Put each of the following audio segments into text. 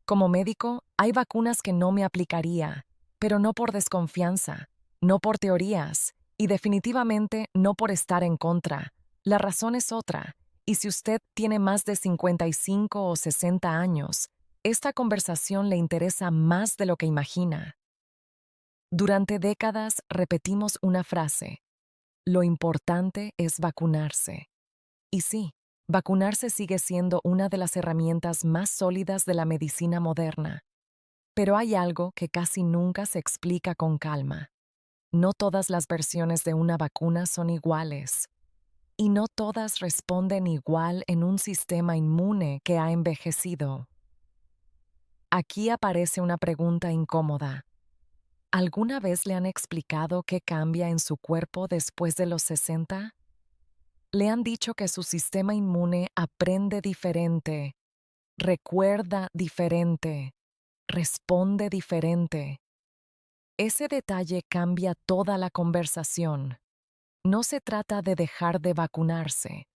Como médico, hay vacunas que no me aplicaría, pero no por desconfianza, no por teorías y definitivamente no por estar en contra. La razón es otra, y si usted tiene más de 55 o 60 años, esta conversación le interesa más de lo que imagina. Durante décadas repetimos una frase: lo importante es vacunarse. Y sí, vacunarse sigue siendo una de las herramientas más sólidas de la medicina moderna. Pero hay algo que casi nunca se explica con calma. No todas las versiones de una vacuna son iguales. Y no todas responden igual en un sistema inmune que ha envejecido. Aquí aparece una pregunta incómoda. ¿Alguna vez le han explicado qué cambia en su cuerpo después de los 60? Le han dicho que su sistema inmune aprende diferente, recuerda diferente, responde diferente. Ese detalle cambia toda la conversación. No se trata de dejar de vacunarse.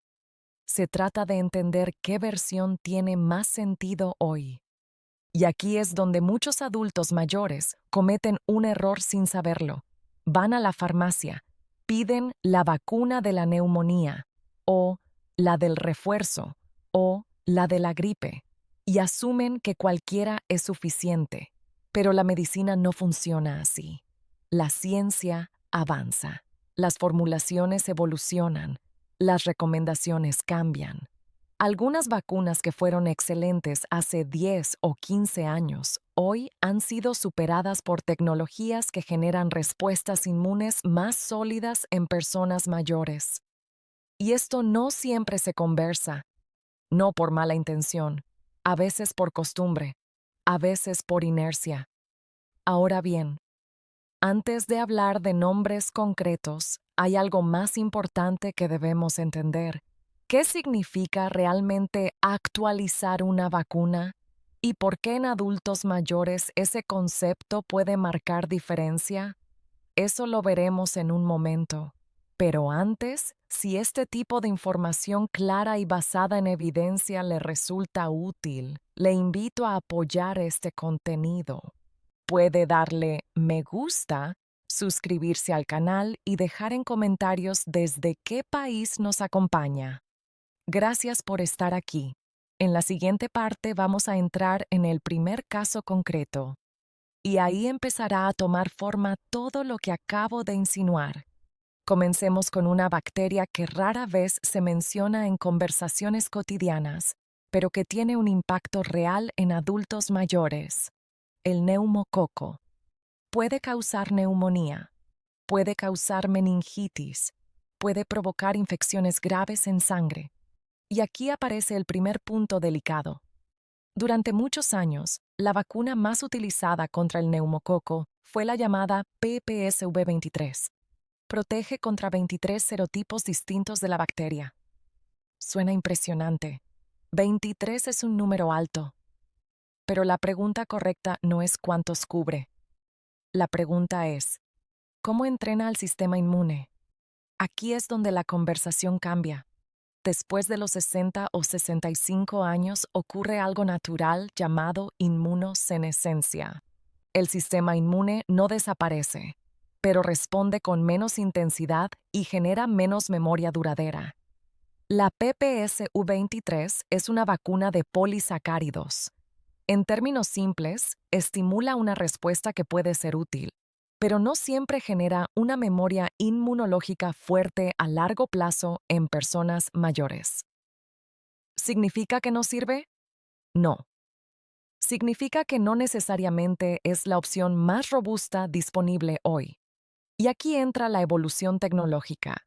Se trata de entender qué versión tiene más sentido hoy. Y aquí es donde muchos adultos mayores cometen un error sin saberlo. Van a la farmacia, piden la vacuna de la neumonía, o la del refuerzo, o la de la gripe, y asumen que cualquiera es suficiente. Pero la medicina no funciona así. La ciencia avanza, las formulaciones evolucionan, las recomendaciones cambian. Algunas vacunas que fueron excelentes hace 10 o 15 años, hoy han sido superadas por tecnologías que generan respuestas inmunes más sólidas en personas mayores. Y esto no siempre se conversa, no por mala intención, a veces por costumbre, a veces por inercia. Ahora bien, antes de hablar de nombres concretos, hay algo más importante que debemos entender. ¿Qué significa realmente actualizar una vacuna? ¿Y por qué en adultos mayores ese concepto puede marcar diferencia? Eso lo veremos en un momento. Pero antes, si este tipo de información clara y basada en evidencia le resulta útil, le invito a apoyar este contenido. Puede darle me gusta, suscribirse al canal y dejar en comentarios desde qué país nos acompaña. Gracias por estar aquí. En la siguiente parte vamos a entrar en el primer caso concreto. Y ahí empezará a tomar forma todo lo que acabo de insinuar. Comencemos con una bacteria que rara vez se menciona en conversaciones cotidianas, pero que tiene un impacto real en adultos mayores. El neumococo. Puede causar neumonía, puede causar meningitis, puede provocar infecciones graves en sangre. Y aquí aparece el primer punto delicado. Durante muchos años, la vacuna más utilizada contra el neumococo fue la llamada PPSV23. Protege contra 23 serotipos distintos de la bacteria. Suena impresionante. 23 es un número alto. Pero la pregunta correcta no es cuántos cubre. La pregunta es, ¿cómo entrena al sistema inmune? Aquí es donde la conversación cambia. Después de los 60 o 65 años ocurre algo natural llamado inmunosenescencia. El sistema inmune no desaparece, pero responde con menos intensidad y genera menos memoria duradera. La PPSV23 es una vacuna de polisacáridos. En términos simples, estimula una respuesta que puede ser útil, pero no siempre genera una memoria inmunológica fuerte a largo plazo en personas mayores. ¿Significa que no sirve? No. Significa que no necesariamente es la opción más robusta disponible hoy. Y aquí entra la evolución tecnológica.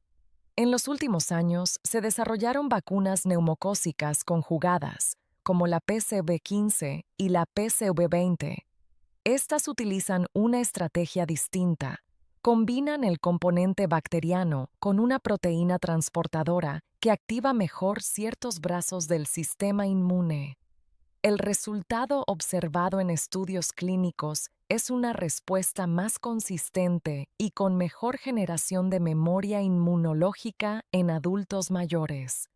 En los últimos años se desarrollaron vacunas neumocócicas conjugadas, como la PCV15 y la PCV20. Estas utilizan una estrategia distinta. Combinan el componente bacteriano con una proteína transportadora que activa mejor ciertos brazos del sistema inmune. El resultado observado en estudios clínicos es una respuesta más consistente y con mejor generación de memoria inmunológica en adultos mayores.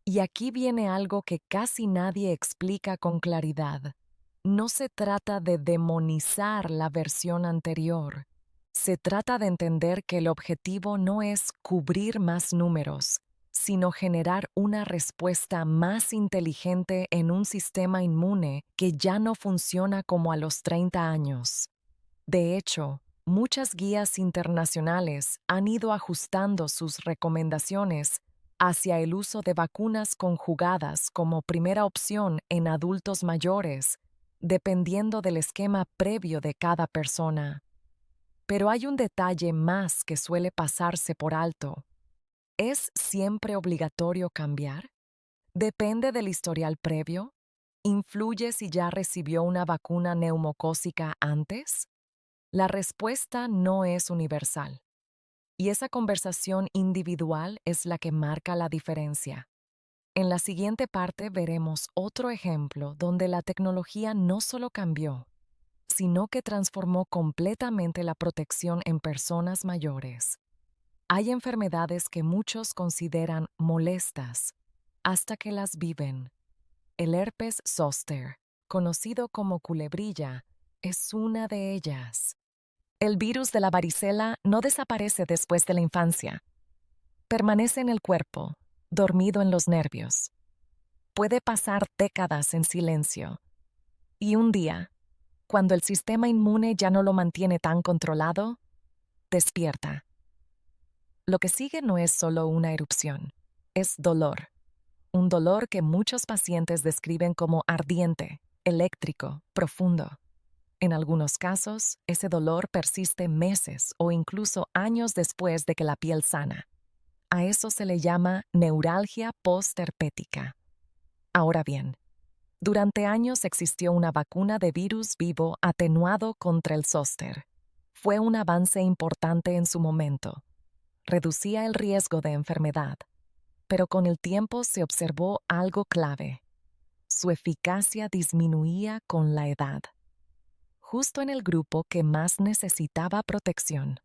Y aquí viene algo que casi nadie explica con claridad. No se trata de demonizar la versión anterior. Se trata de entender que el objetivo no es cubrir más números, sino generar una respuesta más inteligente en un sistema inmune que ya no funciona como a los 30 años. De hecho, muchas guías internacionales han ido ajustando sus recomendaciones hacia el uso de vacunas conjugadas como primera opción en adultos mayores, dependiendo del esquema previo de cada persona. Pero hay un detalle más que suele pasarse por alto. ¿Es siempre obligatorio cambiar? ¿Depende del historial previo? ¿Influye si ya recibió una vacuna neumocócica antes? La respuesta no es universal, y esa conversación individual es la que marca la diferencia. En la siguiente parte veremos otro ejemplo donde la tecnología no solo cambió, sino que transformó completamente la protección en personas mayores. Hay enfermedades que muchos consideran molestas hasta que las viven. El herpes zóster, conocido como culebrilla, es una de ellas. El virus de la varicela no desaparece después de la infancia. Permanece en el cuerpo, dormido en los nervios. Puede pasar décadas en silencio. Y un día, cuando el sistema inmune ya no lo mantiene tan controlado, despierta. Lo que sigue no es solo una erupción, es dolor. Un dolor que muchos pacientes describen como ardiente, eléctrico, profundo. En algunos casos, ese dolor persiste meses o incluso años después de que la piel sana. A eso se le llama neuralgia postherpética. Ahora bien, durante años existió una vacuna de virus vivo atenuado contra el zóster. Fue un avance importante en su momento. Reducía el riesgo de enfermedad, pero con el tiempo se observó algo clave. Su eficacia disminuía con la edad, justo en el grupo que más necesitaba protección.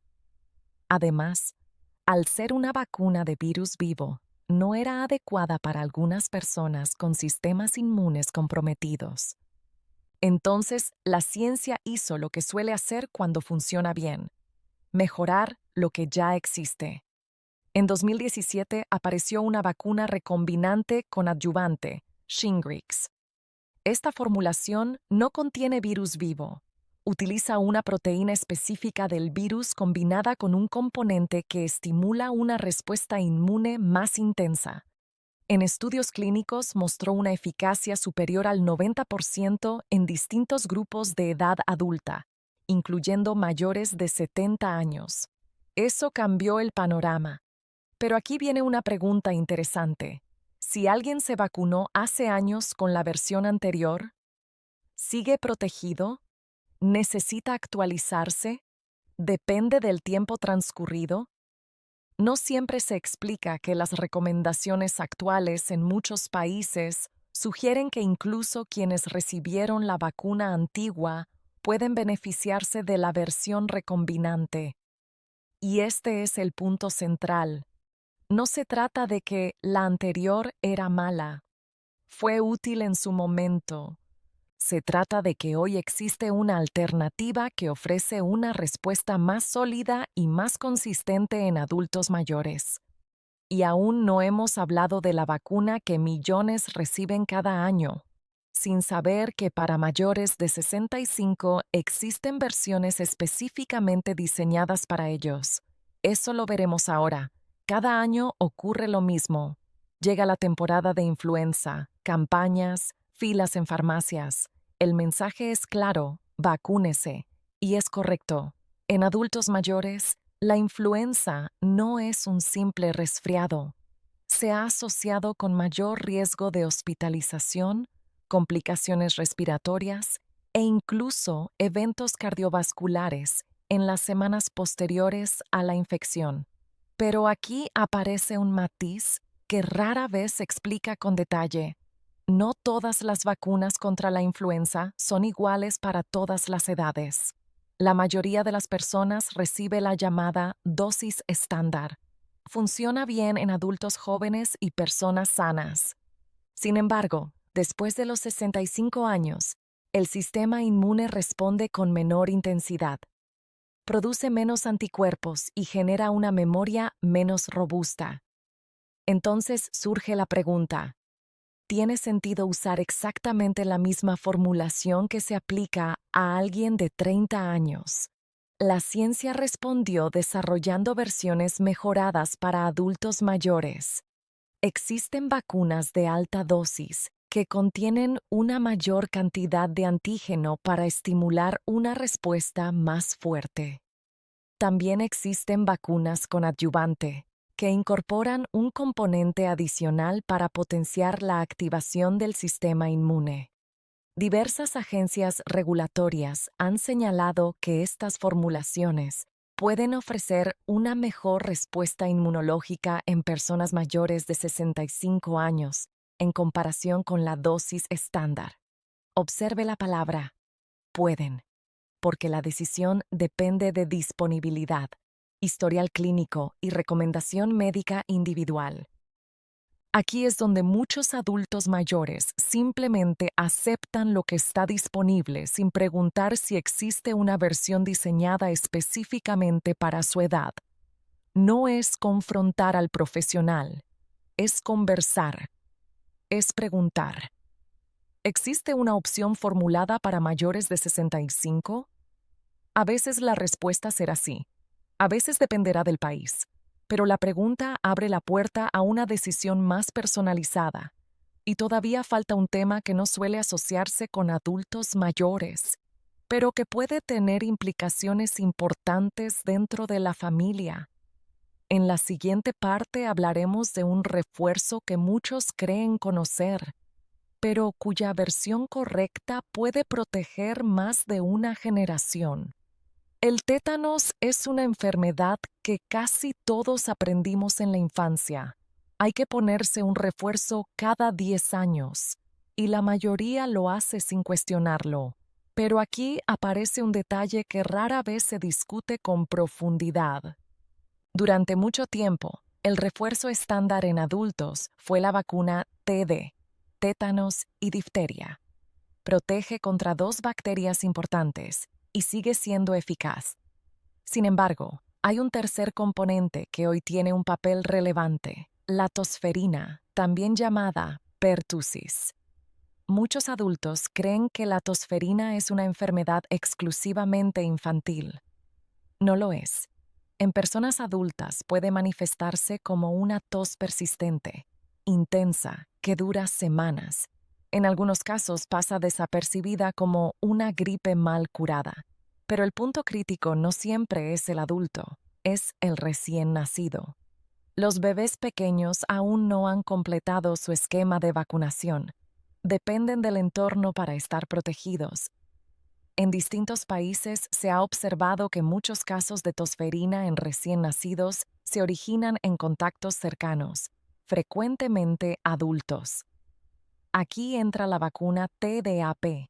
Además, al ser una vacuna de virus vivo, no era adecuada para algunas personas con sistemas inmunes comprometidos. Entonces, la ciencia hizo lo que suele hacer cuando funciona bien: mejorar lo que ya existe. En 2017 apareció una vacuna recombinante con adyuvante, Shingrix. Esta formulación no contiene virus vivo. Utiliza una proteína específica del virus combinada con un componente que estimula una respuesta inmune más intensa. En estudios clínicos mostró una eficacia superior al 90% en distintos grupos de edad adulta, incluyendo mayores de 70 años. Eso cambió el panorama. Pero aquí viene una pregunta interesante. Si alguien se vacunó hace años con la versión anterior, ¿sigue protegido? ¿Necesita actualizarse? ¿Depende del tiempo transcurrido? No siempre se explica que las recomendaciones actuales en muchos países sugieren que incluso quienes recibieron la vacuna antigua pueden beneficiarse de la versión recombinante. Y este es el punto central. No se trata de que la anterior era mala. Fue útil en su momento. Se trata de que hoy existe una alternativa que ofrece una respuesta más sólida y más consistente en adultos mayores. Y aún no hemos hablado de la vacuna que millones reciben cada año, sin saber que para mayores de 65 existen versiones específicamente diseñadas para ellos. Eso lo veremos ahora. Cada año ocurre lo mismo. Llega la temporada de influenza, campañas, filas en farmacias. El mensaje es claro: vacúnese. Y es correcto. En adultos mayores, la influenza no es un simple resfriado. Se ha asociado con mayor riesgo de hospitalización, complicaciones respiratorias e incluso eventos cardiovasculares en las semanas posteriores a la infección. Pero aquí aparece un matiz que rara vez se explica con detalle. No todas las vacunas contra la influenza son iguales para todas las edades. La mayoría de las personas recibe la llamada dosis estándar. Funciona bien en adultos jóvenes y personas sanas. Sin embargo, después de los 65 años, El sistema inmune responde con menor intensidad, produce menos anticuerpos y genera una memoria menos robusta. Entonces surge la pregunta: ¿tiene sentido usar exactamente la misma formulación que se aplica a alguien de 30 años? La ciencia respondió desarrollando versiones mejoradas para adultos mayores. Existen vacunas de alta dosis que contienen una mayor cantidad de antígeno para estimular una respuesta más fuerte. También existen vacunas con adyuvante, que incorporan un componente adicional para potenciar la activación del sistema inmune. Diversas agencias regulatorias han señalado que estas formulaciones pueden ofrecer una mejor respuesta inmunológica en personas mayores de 65 años en comparación con la dosis estándar. Observe la palabra pueden, porque la decisión depende de disponibilidad, historial clínico y recomendación médica individual. Aquí es donde muchos adultos mayores simplemente aceptan lo que está disponible sin preguntar si existe una versión diseñada específicamente para su edad. No es confrontar al profesional, es conversar, es preguntar. ¿Existe una opción formulada para mayores de 65? A veces la respuesta será sí, a veces dependerá del país. Pero la pregunta abre la puerta a una decisión más personalizada. Y todavía falta un tema que no suele asociarse con adultos mayores, pero que puede tener implicaciones importantes dentro de la familia. En la siguiente parte hablaremos de un refuerzo que muchos creen conocer, pero cuya versión correcta puede proteger más de una generación. El tétanos es una enfermedad que casi todos aprendimos en la infancia. Hay que ponerse un refuerzo cada 10 años, y la mayoría lo hace sin cuestionarlo. Pero aquí aparece un detalle que rara vez se discute con profundidad. Durante mucho tiempo, el refuerzo estándar en adultos fue la vacuna TD, tétanos y difteria. Protege contra 2 bacterias importantes y sigue siendo eficaz. Sin embargo, hay un tercer componente que hoy tiene un papel relevante: la tosferina, también llamada pertussis. Muchos adultos creen que la tosferina es una enfermedad exclusivamente infantil. No lo es. En personas adultas puede manifestarse como una tos persistente, intensa, que dura semanas. En algunos casos pasa desapercibida como una gripe mal curada. Pero el punto crítico no siempre es el adulto, es el recién nacido. Los bebés pequeños aún no han completado su esquema de vacunación. Dependen del entorno para estar protegidos. En distintos países se ha observado que muchos casos de tosferina en recién nacidos se originan en contactos cercanos, frecuentemente adultos. Aquí entra la vacuna TDAP.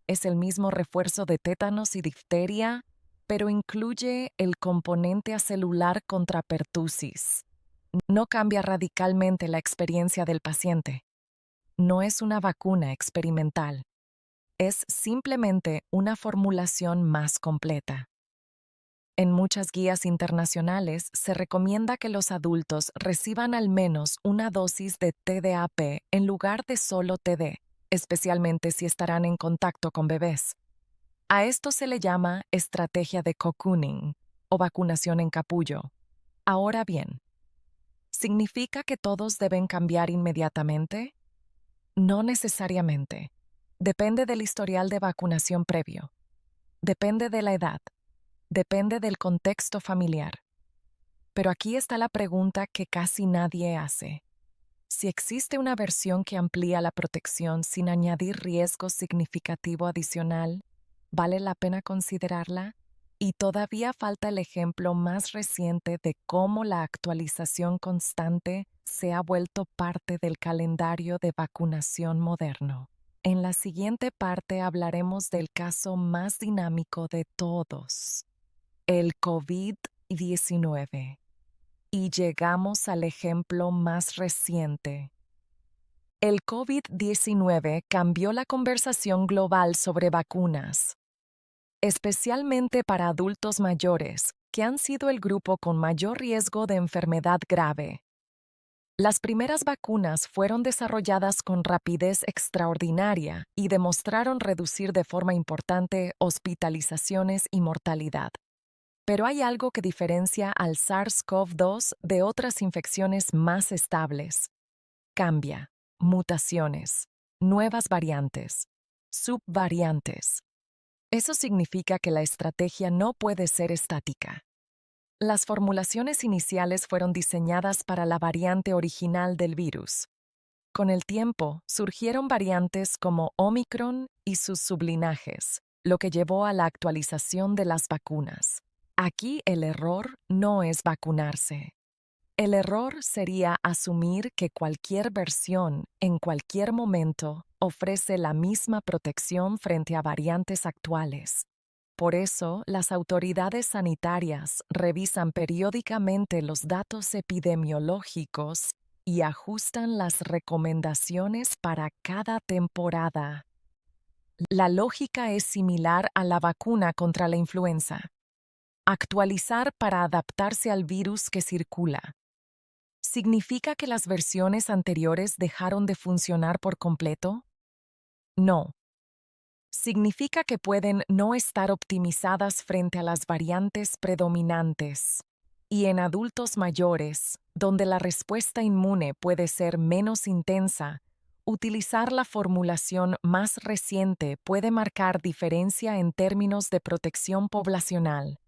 Es el mismo refuerzo de tétanos y difteria, pero incluye el componente acelular contra pertussis. No cambia radicalmente la experiencia del paciente. No es una vacuna experimental. Es simplemente una formulación más completa. En muchas guías internacionales se recomienda que los adultos reciban al menos una dosis de TDAP en lugar de solo TD, especialmente si estarán en contacto con bebés. A esto se le llama estrategia de cocooning o vacunación en capullo. Ahora bien, ¿significa que todos deben cambiar inmediatamente? No necesariamente. Depende del historial de vacunación previo. Depende de la edad. Depende del contexto familiar. Pero aquí está la pregunta que casi nadie hace. Si existe una versión que amplía la protección sin añadir riesgo significativo adicional, ¿vale la pena considerarla? Y todavía falta el ejemplo más reciente de cómo la actualización constante se ha vuelto parte del calendario de vacunación moderno. En la siguiente parte hablaremos del caso más dinámico de todos, el COVID-19. Y llegamos al ejemplo más reciente. El COVID-19 cambió la conversación global sobre vacunas, especialmente para adultos mayores, que han sido el grupo con mayor riesgo de enfermedad grave. Las primeras vacunas fueron desarrolladas con rapidez extraordinaria y demostraron reducir de forma importante hospitalizaciones y mortalidad. Pero hay algo que diferencia al SARS-CoV-2 de otras infecciones más estables. Cambia, mutaciones, nuevas variantes, subvariantes. Eso significa que la estrategia no puede ser estática. Las formulaciones iniciales fueron diseñadas para la variante original del virus. Con el tiempo, surgieron variantes como Omicron y sus sublinajes, lo que llevó a la actualización de las vacunas. Aquí el error no es vacunarse. El error sería asumir que cualquier versión, en cualquier momento, ofrece la misma protección frente a variantes actuales. Por eso, las autoridades sanitarias revisan periódicamente los datos epidemiológicos y ajustan las recomendaciones para cada temporada. La lógica es similar a la vacuna contra la influenza. Actualizar para adaptarse al virus que circula. ¿Significa que las versiones anteriores dejaron de funcionar por completo? No. Significa que pueden no estar optimizadas frente a las variantes predominantes. Y en adultos mayores, donde la respuesta inmune puede ser menos intensa, utilizar la formulación más reciente puede marcar diferencia en términos de protección poblacional.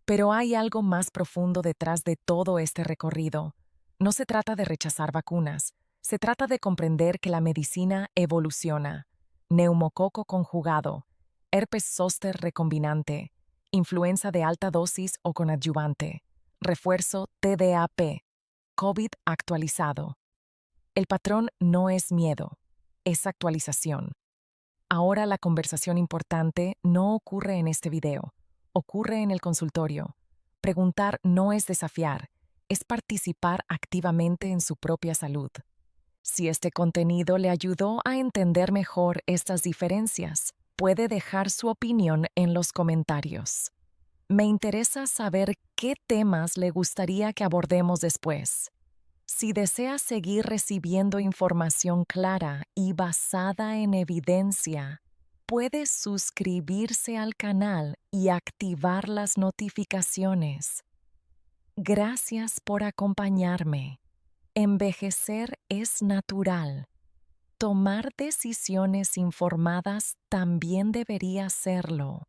Pero hay algo más profundo detrás de todo este recorrido. No se trata de rechazar vacunas, se trata de comprender que la medicina evoluciona. Neumococo conjugado, herpes zóster recombinante, influenza de alta dosis o con adyuvante, refuerzo TDAP, COVID actualizado. El patrón no es miedo, es actualización. Ahora la conversación importante no ocurre en este video, ocurre en el consultorio. Preguntar no es desafiar, es participar activamente en su propia salud. Si este contenido le ayudó a entender mejor estas diferencias, puede dejar su opinión en los comentarios. Me interesa saber qué temas le gustaría que abordemos después. Si desea seguir recibiendo información clara y basada en evidencia, puede suscribirse al canal y activar las notificaciones. Gracias por acompañarme. Envejecer es natural. Tomar decisiones informadas también debería serlo.